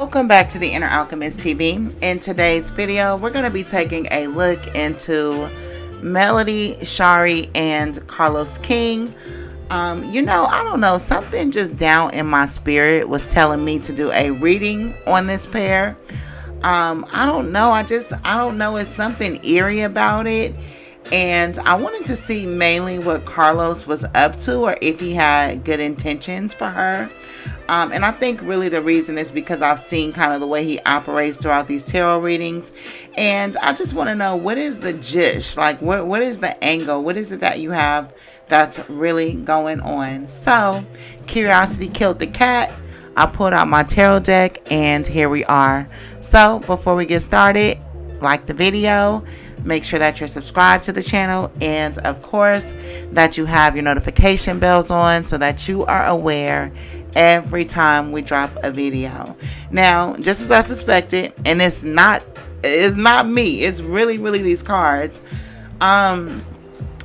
Welcome back to the Inner Alchemist TV. In today's video, we're going to be taking a look into Melody, Shari, and Carlos King. I don't know, something just down in my spirit was telling me to do a reading on this pair. I don't know, it's something eerie about it. And I wanted to see mainly what Carlos was up to or if he had good intentions for her. And I think really the reason is because I've seen kind of the way he operates throughout these tarot readings. And I just want to know, what is the gist? Like, what is the angle? What is it that you have that's really going on? So, curiosity killed the cat. I pulled out my tarot deck and here we are. So, before we get started, like the video. Make sure that you're subscribed to the channel and of course that you have your notification bells on so that you are aware every time we drop a video. Now, just as I suspected, and it's not me, it's really these cards.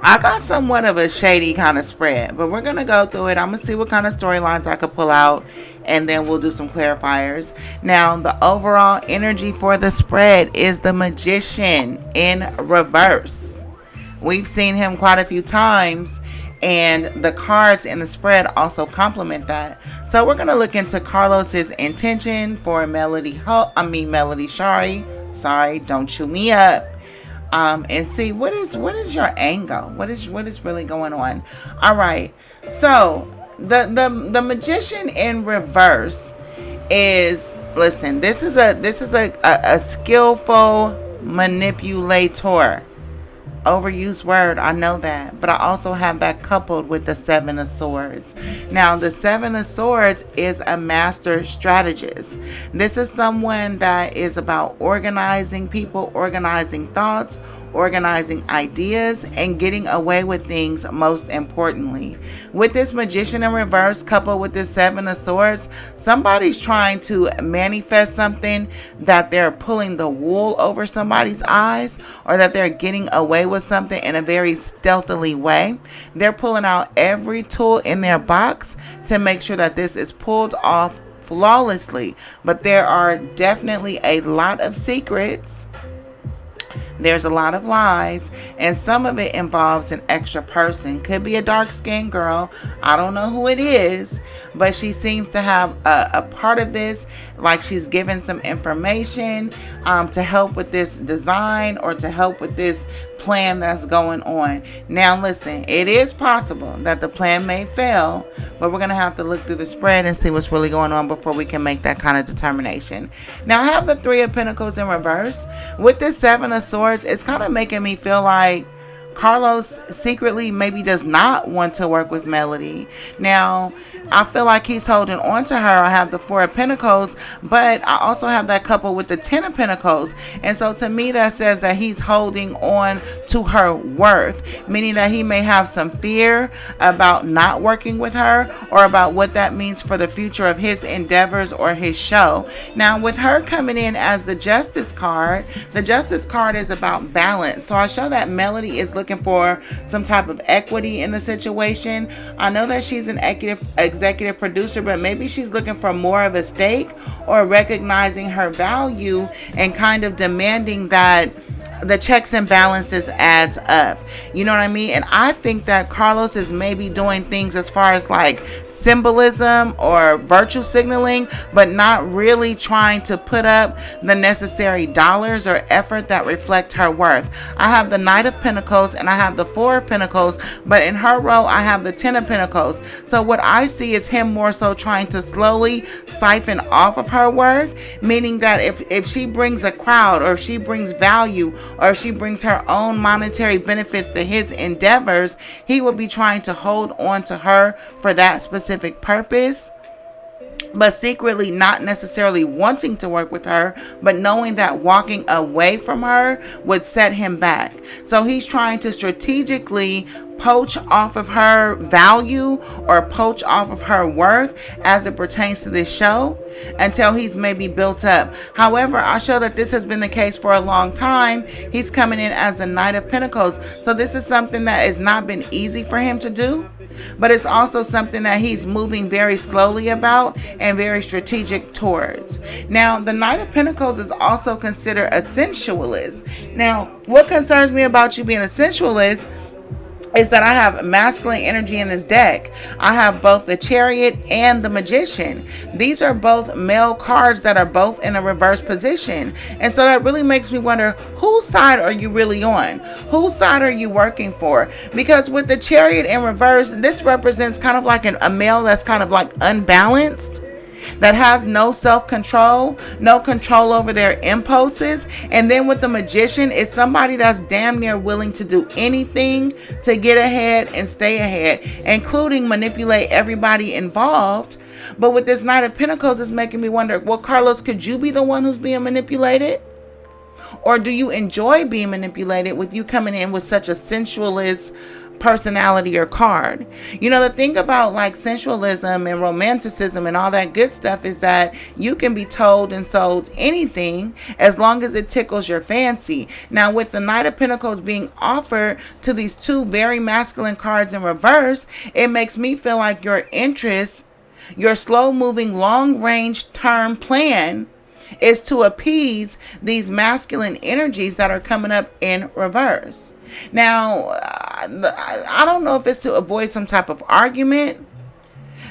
I got somewhat of a shady kind of spread, but we're gonna go through it. I'm gonna see what kind of storylines I could pull out, and then we'll do some clarifiers. Now, the overall energy for the spread is the Magician in reverse. We've seen him quite a few times, and the cards in the spread also complement that. So we're gonna look into Carlos's intention for Melody Shari. Sorry, don't chew me up. And see what is your angle, what is really going on. All right, so the Magician in reverse is, listen, this is a skillful manipulator. Overused word, I know that, but I also have that coupled with the Seven of Swords. Now, the Seven of Swords is a master strategist. This is someone that is about organizing people, organizing thoughts, organizing ideas, and getting away with things, most importantly. With this Magician in reverse coupled with this Seven of Swords, somebody's trying to manifest something that they're pulling the wool over somebody's eyes, or that they're getting away with something in a very stealthily way. They're pulling out every tool in their box to make sure that this is pulled off flawlessly. But there are definitely a lot of secrets. There's a lot of lies, and some of it involves an extra person. Could be a dark-skinned girl. I don't know who it is, but she seems to have a part of this, like she's given some information to help with this design or to help with this plan that's going on. Now listen, it is possible that the plan may fail, but we're going to have to look through the spread and see what's really going on before we can make that kind of determination. Now, I have the Three of Pentacles in reverse. With this Seven of Swords, it's kind of making me feel like Carlos secretly maybe does not want to work with Melody. Now, I feel like he's holding on to her. I have the Four of Pentacles, but I also have that couple with the Ten of Pentacles. And so to me, that says that he's holding on to her worth, meaning that he may have some fear about not working with her or about what that means for the future of his endeavors or his show. Now, with her coming in as the Justice card, the Justice card is about balance. So I show that Melody is looking for some type of equity in the situation. I know that she's an executive producer, but maybe she's looking for more of a stake or recognizing her value and kind of demanding that the checks and balances adds up. You know what I mean? And I think that Carlos is maybe doing things as far as like symbolism or virtue signaling, but not really trying to put up the necessary dollars or effort that reflect her worth. I have the Knight of Pentacles and I have the Four of Pentacles, but in her row I have the Ten of Pentacles. So what I see is him more so trying to slowly siphon off of her worth, meaning that if she brings a crowd, or if she brings value, or if she brings her own monetary benefits to his endeavors, he will be trying to hold on to her for that specific purpose, but secretly not necessarily wanting to work with her, but knowing that walking away from her would set him back. So he's trying to strategically poach off of her value or poach off of her worth as it pertains to this show until he's maybe built up. However, I show that this has been the case for a long time. He's coming in as the Knight of Pentacles. So this is something that has not been easy for him to do. but it's also something that he's moving very slowly about and very strategic towards. Now, the Knight of Pentacles is also considered a sensualist. Now, what concerns me about you being a sensualist is that I have masculine energy in this deck. I have both the Chariot and the Magician. These are both male cards that are both in a reverse position. And so that really makes me wonder, whose side are you really on? Whose side are you working for? Because with the Chariot in reverse, this represents kind of like a male that's kind of like unbalanced, that has no self-control, no control over their impulses. And then with the Magician, it's somebody that's damn near willing to do anything to get ahead and stay ahead, including manipulate everybody involved. But with this Knight of Pentacles, it's making me wonder, well, Carlos, could you be the one who's being manipulated? Or do you enjoy being manipulated with you coming in with such a sensualist personality or card? You know, the thing about like sensualism and romanticism and all that good stuff is that you can be told and sold anything as long as it tickles your fancy. Now, with the Knight of Pentacles being offered to these two very masculine cards in reverse, it makes me feel like your interest, your slow moving long range term plan, is to appease these masculine energies that are coming up in reverse. Now, I don't know if it's to avoid some type of argument.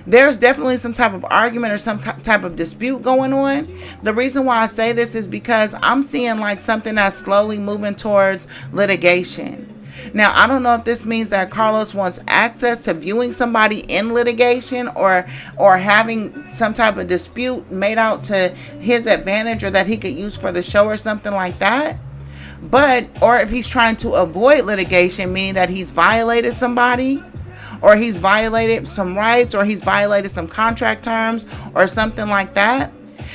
There's definitely some type of argument or some type of dispute going on. The reason why I say this is because I'm seeing like something that's slowly moving towards litigation. Now, I don't know if this means that Carlos wants access to viewing somebody in litigation or having some type of dispute made out to his advantage or that he could use for the show or something like that. Or if he's trying to avoid litigation, meaning that he's violated somebody, or he's violated some rights, or he's violated some contract terms or something like that.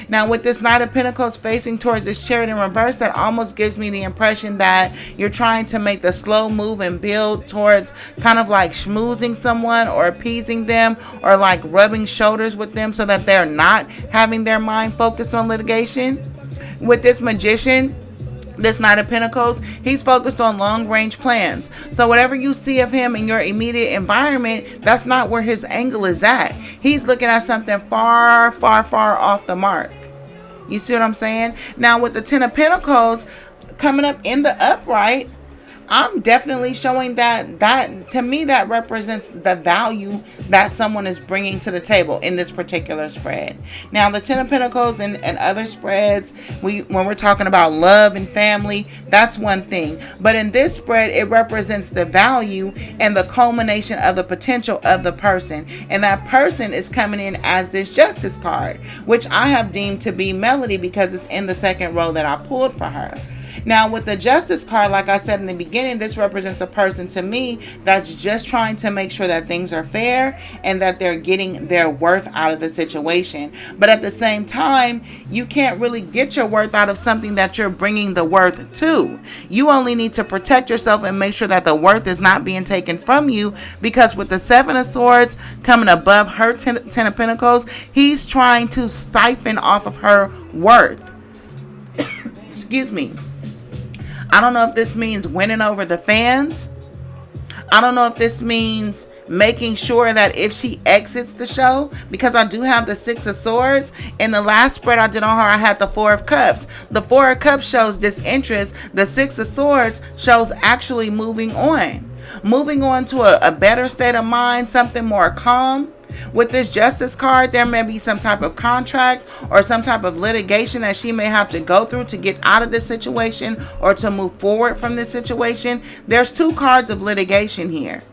Now, with this Knight of Pentacles facing towards this Chariot in reverse, that almost gives me the impression that you're trying to make the slow move and build towards kind of like schmoozing someone or appeasing them or like rubbing shoulders with them so that they're not having their mind focused on litigation. With this Magician, this Knight of Pentacles, he's focused on long-range plans. So whatever you see of him in your immediate environment, that's not where his angle is at. He's looking at something far, far, far off the mark. You see what I'm saying? Now, with the Ten of Pentacles coming up in the upright, I'm definitely showing that to me that represents the value that someone is bringing to the table in this particular spread. Now, the Ten of Pentacles and other spreads, when we're talking about love and family, that's one thing. But in this spread, it represents the value and the culmination of the potential of the person. And that person is coming in as this Justice card, which I have deemed to be Melody because it's in the second row that I pulled for her. Now, with the Justice card, like I said in the beginning, this represents a person to me that's just trying to make sure that things are fair and that they're getting their worth out of the situation. But at the same time, you can't really get your worth out of something that you're bringing the worth to. You only need to protect yourself and make sure that the worth is not being taken from you, because with the Seven of Swords coming above her Ten of Pentacles, he's trying to siphon off of her worth. Excuse me. I don't know if this means winning over the fans. I don't know if this means making sure that if she exits the show, because I do have the Six of Swords. In the last spread I did on her, I had the Four of Cups. The Four of Cups shows disinterest. The Six of Swords shows actually moving on to a better state of mind, something more calm. With this Justice card, there may be some type of contract or some type of litigation that she may have to go through to get out of this situation or to move forward from this situation. There's two cards of litigation here.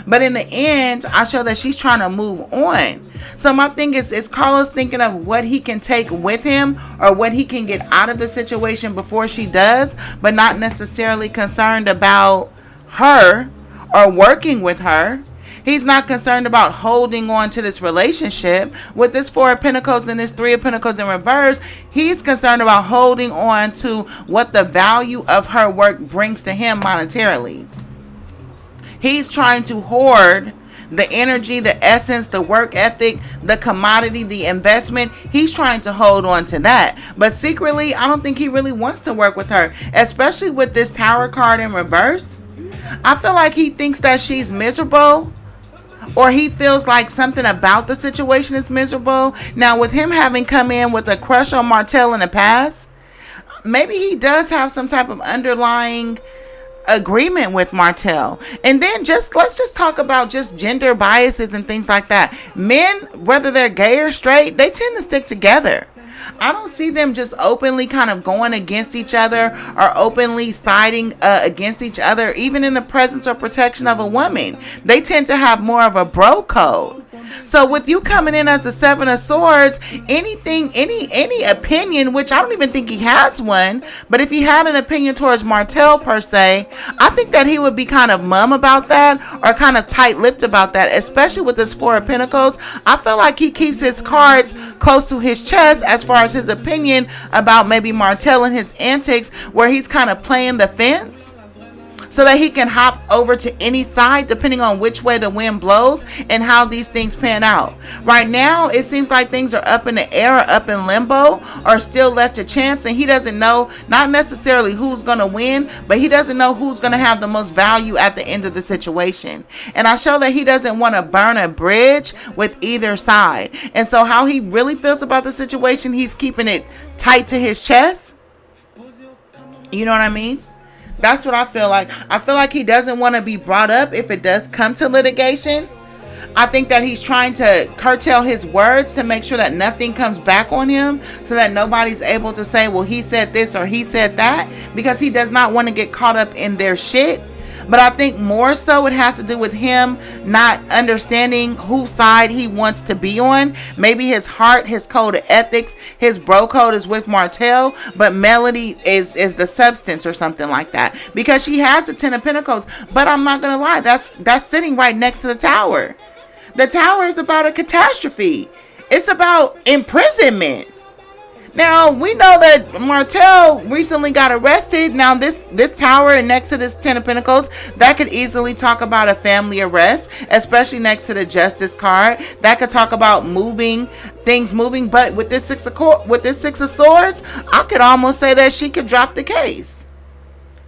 But in the end, I show that she's trying to move on. So my thing is Carlos thinking of what he can take with him or what he can get out of the situation before she does, but not necessarily concerned about her or working with her. He's not concerned about holding on to this relationship. With this Four of Pentacles and this Three of Pentacles in reverse, he's concerned about holding on to what the value of her work brings to him monetarily. He's trying to hoard the energy, the essence, the work ethic, the commodity, the investment. He's trying to hold on to that. But secretly, I don't think he really wants to work with her, especially with this Tower card in reverse. I feel like he thinks that she's miserable, or he feels like something about the situation is miserable. Now, with him having come in with a crush on Martell in the past, maybe he does have some type of underlying agreement with Martell. And then let's just talk about just gender biases and things like that. Men, whether they're gay or straight, they tend to stick together. I don't see them just openly kind of going against each other or openly siding against each other, even in the presence or protection of a woman. They tend to have more of a bro code. So with you coming in as the Seven of Swords, anything, any opinion, which I don't even think he has one, but if he had an opinion towards Martell per se, I think that he would be kind of mum about that or kind of tight-lipped about that, especially with this Four of Pentacles. I feel like he keeps his cards close to his chest as far as his opinion about maybe Martell and his antics, where he's kind of playing the fence, so that he can hop over to any side depending on which way the wind blows and how these things pan out. Right now, it seems like things are up in the air, or up in limbo, or still left to chance, and he doesn't know, not necessarily who's going to win, but he doesn't know who's going to have the most value at the end of the situation. And I show that he doesn't want to burn a bridge with either side. And so how he really feels about the situation, he's keeping it tight to his chest. You know what I mean? That's what I feel like. I feel like he doesn't want to be brought up if it does come to litigation. I think that he's trying to curtail his words to make sure that nothing comes back on him, so that nobody's able to say, well, he said this or he said that, because he does not want to get caught up in their shit. But I think more so it has to do with him not understanding whose side he wants to be on. Maybe his heart, his code of ethics, his bro code is with Martell, but Melody is the substance or something like that. Because she has the Ten of Pentacles. But I'm not going to lie, that's sitting right next to the Tower. The Tower is about a catastrophe. It's about imprisonment. Now, we know that Martell recently got arrested. Now, this Tower and next to this Ten of Pentacles, that could easily talk about a family arrest, especially next to the Justice card. That could talk about things moving. But with this Six of Swords, I could almost say that she could drop the case.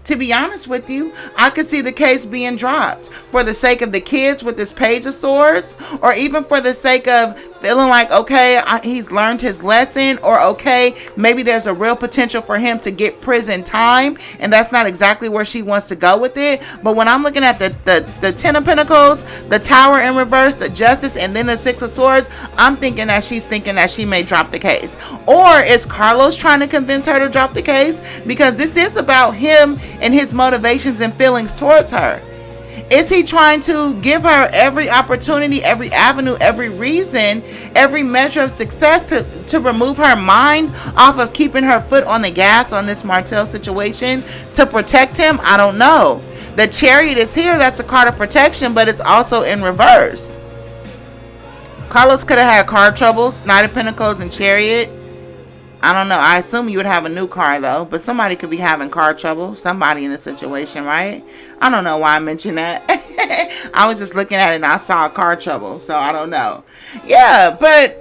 To be honest with you, I could see the case being dropped for the sake of the kids with this Page of Swords, or even for the sake of feeling like, okay, he's learned his lesson, or okay, maybe there's a real potential for him to get prison time, and that's not exactly where she wants to go with it. But when I'm looking at the Ten of Pentacles, the Tower in reverse, the Justice, and then the Six of Swords, I'm thinking that she's thinking that she may drop the case. Or is Carlos trying to convince her to drop the case? Because this is about him and his motivations and feelings towards her. Is he trying to give her every opportunity, every avenue, every reason, every measure of success to remove her mind off of keeping her foot on the gas on this Martell situation to protect him? I don't know. The Chariot is here. That's a card of protection, but it's also in reverse. Carlos could have had card troubles, Knight of Pentacles and Chariot. I don't know. I assume you would have a new car though, but somebody could be having car trouble. Somebody in the situation, right? I don't know why I mentioned that. I was just looking at it and I saw car trouble, so I don't know. Yeah, but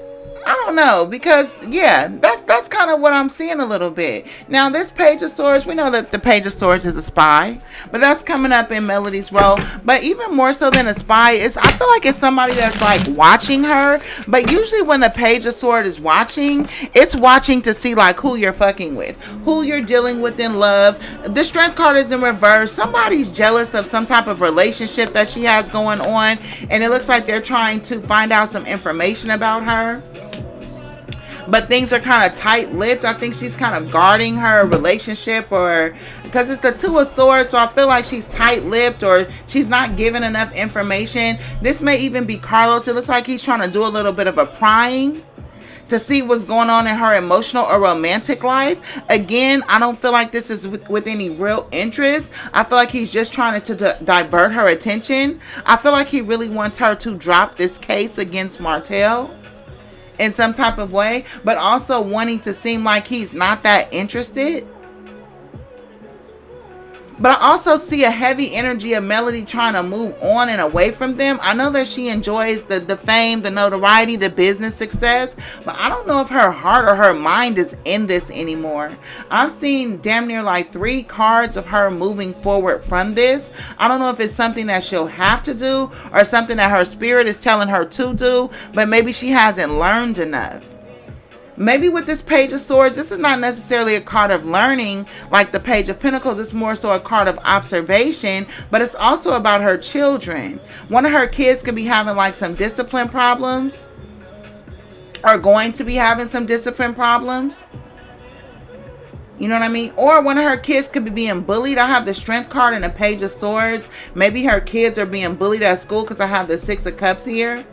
I don't know, because yeah, that's kind of what I'm seeing a little bit. Now this Page of Swords, we know that the Page of Swords is a spy, but that's coming up in Melody's role. But even more so than a spy, I feel like it's somebody that's like watching her. But usually when the Page of Swords is watching, it's watching to see like who you're fucking with, who you're dealing with in love. The Strength card is in reverse. Somebody's jealous of some type of relationship that she has going on, and it looks like they're trying to find out some information about her. But things are kind of tight-lipped. I think she's kind of guarding her relationship, or because it's the Two of Swords, so I feel like she's tight-lipped or she's not giving enough information. This may even be Carlos. It looks like he's trying to do a little bit of a prying to see what's going on in her emotional or romantic life. Again, I don't feel like this is with any real interest. I feel like he's just trying to divert her attention. I feel like he really wants her to drop this case against Martell in some type of way, but also wanting to seem like he's not that interested. But I also see a heavy energy of Melody trying to move on and away from them. I know that she enjoys the fame, the notoriety, the business success, but I don't know if her heart or her mind is in this anymore. I've seen damn near like 3 cards of her moving forward from this. I don't know if it's something that she'll have to do or something that her spirit is telling her to do, but maybe she hasn't learned enough. Maybe with this Page of Swords, this is not necessarily a card of learning like the Page of Pentacles. It's more so a card of observation, but it's also about her children. One of her kids could be having like some discipline problems, or going to be having some discipline problems. You know what I mean? Or one of her kids could be being bullied. I have the Strength card and the Page of Swords. Maybe her kids are being bullied at school because I have the 6 of Cups here.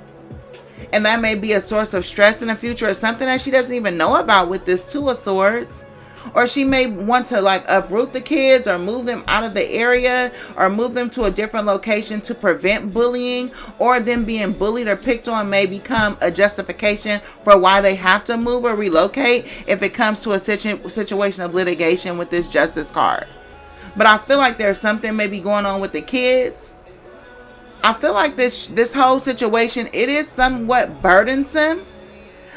And that may be a source of stress in the future, or something that she doesn't even know about with this 2 of Swords. Or she may want to like uproot the kids or move them out of the area or move them to a different location to prevent bullying, or them being bullied or picked on may become a justification for why they have to move or relocate if it comes to a situation of litigation with this Justice card. But I feel like there's something maybe going on with the kids. I feel like this whole situation, it is somewhat burdensome,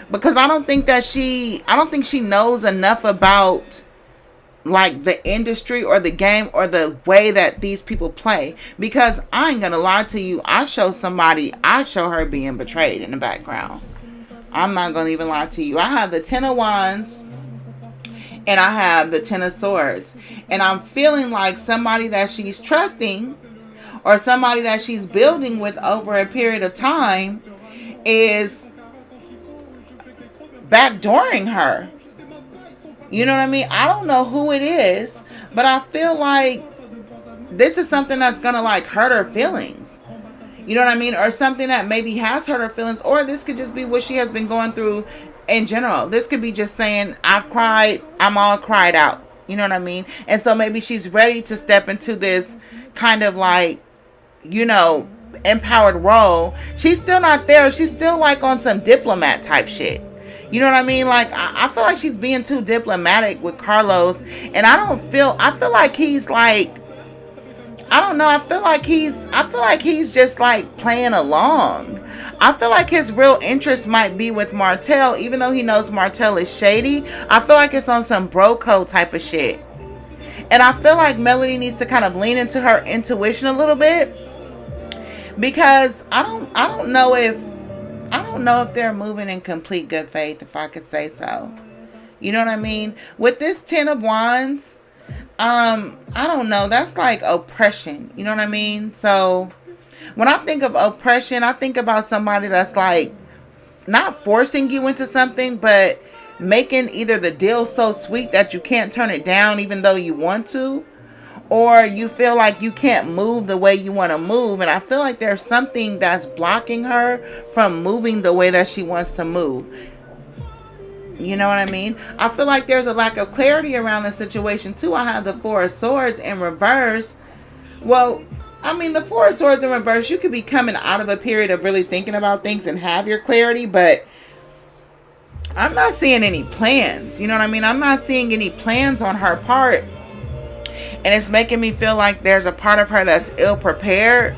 because I don't think she knows enough about like the industry or the game or the way that these people play. Because I ain't gonna lie to you, I show her being betrayed in the background. I'm not gonna even lie to you. I have the 10 of Wands and I have the 10 of Swords, and I'm feeling like somebody that she's trusting or somebody that she's building with over a period of time is backdooring her. You know what I mean? I don't know who it is, but I feel like this is something that's gonna like hurt her feelings. You know what I mean? Or something that maybe has hurt her feelings, or this could just be what she has been going through in general. This could be just saying, I've cried, I'm all cried out. You know what I mean? And so maybe she's ready to step into this kind of like, you know, empowered role. She's still not there. She's still like on some diplomat type shit. You know what I mean? Like, I feel like she's being too diplomatic with Carlos. And I feel like he's like, I don't know. I feel like he's just like playing along. I feel like his real interest might be with Martell, even though he knows Martell is shady. I feel like it's on some bro code type of shit. And I feel like Melody needs to kind of lean into her intuition a little bit, because I don't know if they're moving in complete good faith, if I could say so. You know what I mean? With this 10 of Wands, I don't know. That's like oppression. You know what I mean? So when I think of oppression, I think about somebody that's like not forcing you into something, but making either the deal so sweet that you can't turn it down even though you want to, or you feel like you can't move the way you want to move. And I feel like there's something that's blocking her from moving the way that she wants to move. You know what I mean? I feel like there's a lack of clarity around the situation too. I have the 4 of Swords in reverse. Well, I mean, the 4 of Swords in reverse, you could be coming out of a period of really thinking about things and have your clarity, but I'm not seeing any plans. You know what I mean? I'm not seeing any plans on her part. And it's making me feel like there's a part of her that's ill prepared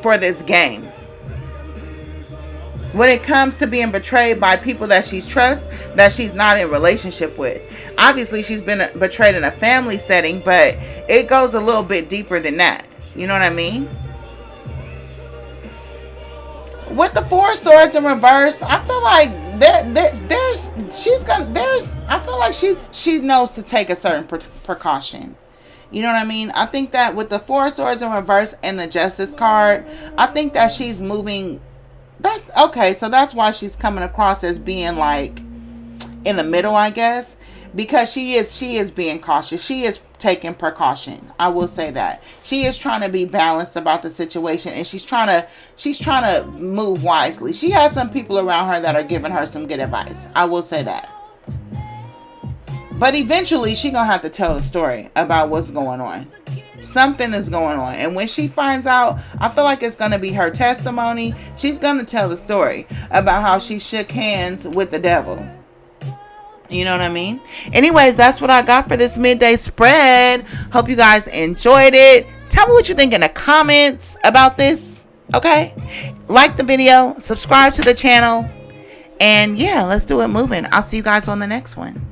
for this game. When it comes to being betrayed by people that she trusts, that she's not in relationship with. Obviously, she's been betrayed in a family setting, but it goes a little bit deeper than that. You know what I mean? With the 4 of Swords in reverse, I feel like I feel like she knows to take a certain precaution. You know what I mean? I think that with the 4 of Swords in reverse and the Justice card, I think that she's moving. That's okay. So that's why she's coming across as being like in the middle, I guess, because she is being cautious. She is taking precaution. I will say that she is trying to be balanced about the situation, and she's trying to move wisely. She has some people around her that are giving her some good advice. I will say that. But eventually, she's going to have to tell the story about what's going on. Something is going on. And when she finds out, I feel like it's going to be her testimony. She's going to tell the story about how she shook hands with the devil. You know what I mean? Anyways, that's what I got for this midday spread. Hope you guys enjoyed it. Tell me what you think in the comments about this. Okay? Like the video, subscribe to the channel, and yeah, let's do it moving. I'll see you guys on the next one.